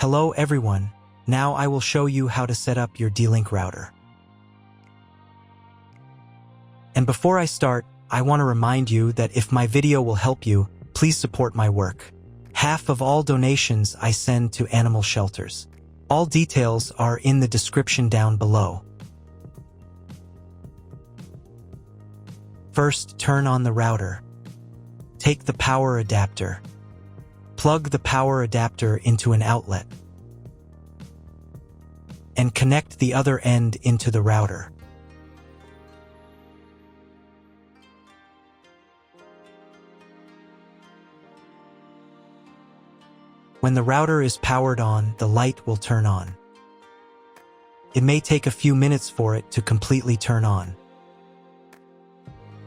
Hello everyone, now I will show you how to set up your D-Link router. And before I start, I want to remind you that if my video will help you, please support my work. Half of all donations I send to animal shelters. All details are in the description down below. First, turn on the router. Take the power adapter. Plug the power adapter into an outlet and connect the other end into the router. When the router is powered on, the light will turn on. It may take a few minutes for it to completely turn on.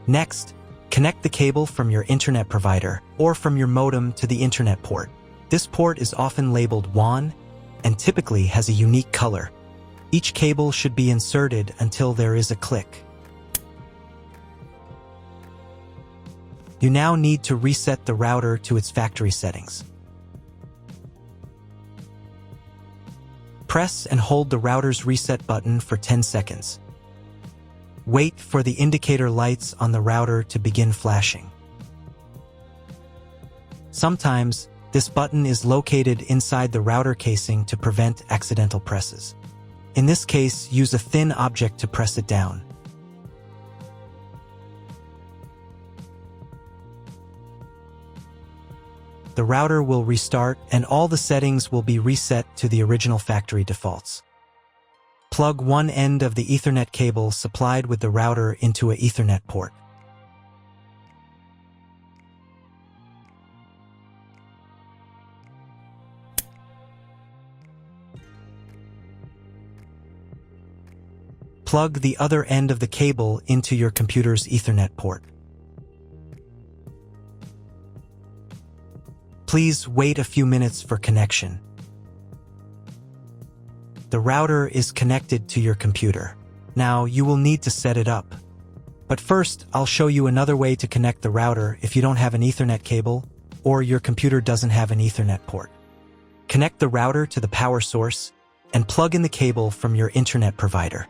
Next, connect the cable from your internet provider or from your modem to the internet port. This port is often labeled WAN and typically has a unique color. Each cable should be inserted until there is a click. You now need to reset the router to its factory settings. Press and hold the router's reset button for 10 seconds. Wait for the indicator lights on the router to begin flashing. Sometimes, this button is located inside the router casing to prevent accidental presses. In this case, use a thin object to press it down. The router will restart and all the settings will be reset to the original factory defaults. Plug one end of the Ethernet cable supplied with the router into an Ethernet port. Plug the other end of the cable into your computer's Ethernet port. Please wait a few minutes for connection. The router is connected to your computer. Now you will need to set it up. But first, I'll show you another way to connect the router if you don't have an Ethernet cable or your computer doesn't have an Ethernet port. Connect the router to the power source and plug in the cable from your internet provider.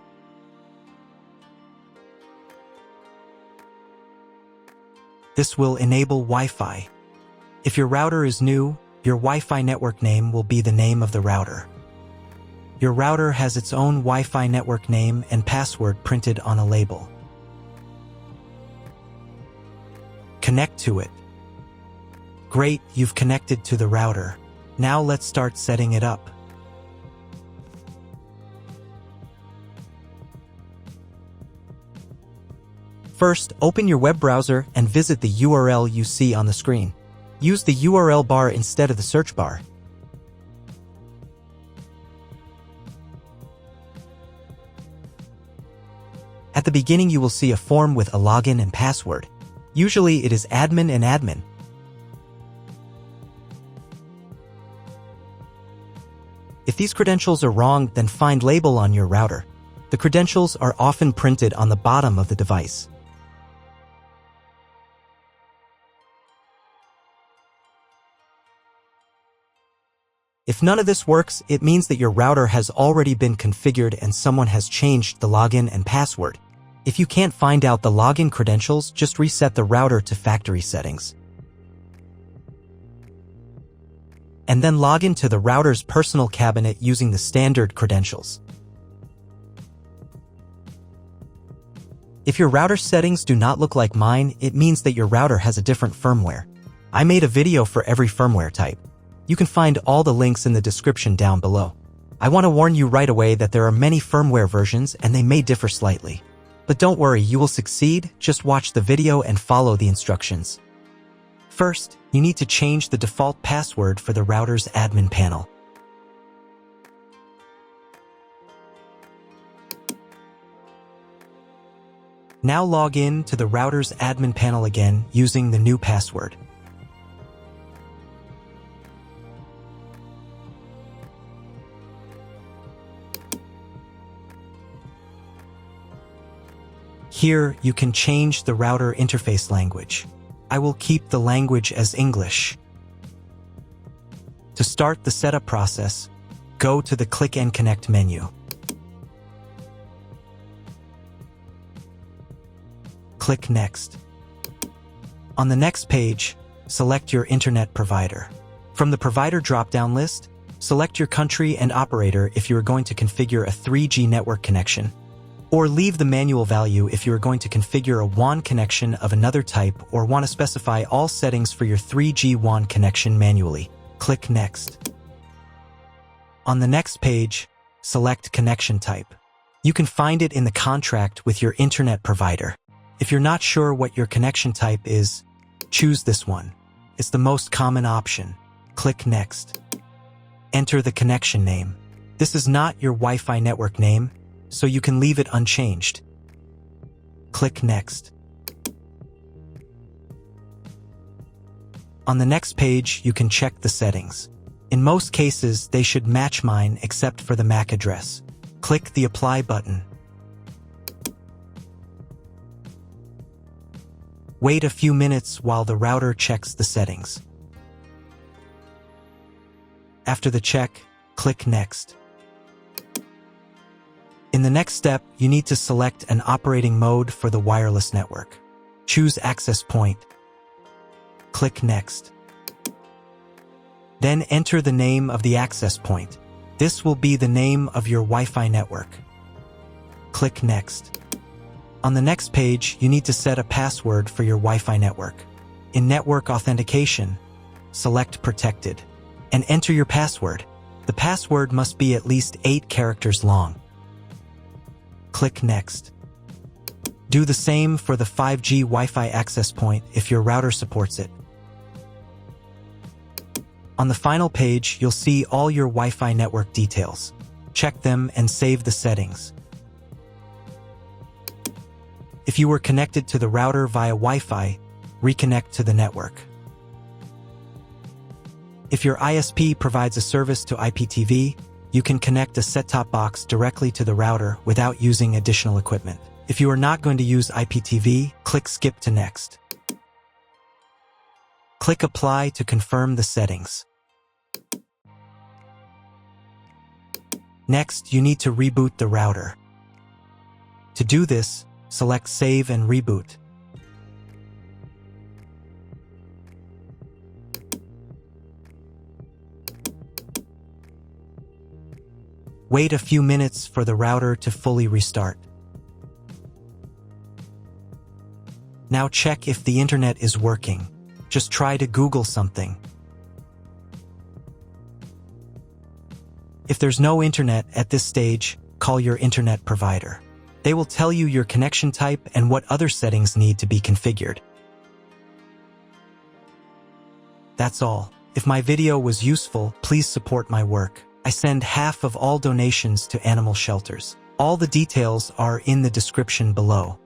This will enable Wi-Fi. If your router is new, your Wi-Fi network name will be the name of the router. Your router has its own Wi-Fi network name and password printed on a label. Connect to it. Great, you've connected to the router. Now let's start setting it up. First, open your web browser and visit the URL you see on the screen. Use the URL bar instead of the search bar. At the beginning, you will see a form with a login and password. Usually, it is admin and admin. If these credentials are wrong, then find label on your router. The credentials are often printed on the bottom of the device. If none of this works, it means that your router has already been configured and someone has changed the login and password. If you can't find out the login credentials, just reset the router to factory settings. And then log into the router's personal cabinet using the standard credentials. If your router settings do not look like mine, it means that your router has a different firmware. I made a video for every firmware type. You can find all the links in the description down below. I want to warn you right away that there are many firmware versions and they may differ slightly. But don't worry, you will succeed. Just watch the video and follow the instructions. First, you need to change the default password for the router's admin panel. Now log in to the router's admin panel again using the new password. Here, you can change the router interface language. I will keep the language as English. To start the setup process, go to the Click and Connect menu. Click Next. On the next page, select your internet provider. From the provider drop-down list, select your country and operator if you are going to configure a 3G network connection, or leave the manual value if you are going to configure a WAN connection of another type or want to specify all settings for your 3G WAN connection manually. Click Next. On the next page, select connection type. You can find it in the contract with your internet provider. If you're not sure what your connection type is, choose this one. It's the most common option. Click Next. Enter the connection name. This is not your Wi-Fi network name, so you can leave it unchanged. Click Next. On the next page, you can check the settings. In most cases, they should match mine except for the MAC address. Click the Apply button. Wait a few minutes while the router checks the settings. After the check, click Next. In the next step, you need to select an operating mode for the wireless network. Choose Access Point. Click Next. Then enter the name of the access point. This will be the name of your Wi-Fi network. Click Next. On the next page, you need to set a password for your Wi-Fi network. In Network Authentication, select Protected and enter your password. The password must be at least 8 characters long. Click Next. Do the same for the 5G Wi-Fi access point if your router supports it. On the final page, you'll see all your Wi-Fi network details. Check them and save the settings. If you were connected to the router via Wi-Fi, reconnect to the network. If your ISP provides a service to IPTV, you can connect a set-top box directly to the router without using additional equipment. If you are not going to use IPTV, click Skip to Next. Click Apply to confirm the settings. Next, you need to reboot the router. To do this, select Save and Reboot. Wait a few minutes for the router to fully restart. Now check if the internet is working. Just try to Google something. If there's no internet at this stage, call your internet provider. They will tell you your connection type and what other settings need to be configured. That's all. If my video was useful, please support my work. I send half of all donations to animal shelters. All the details are in the description below.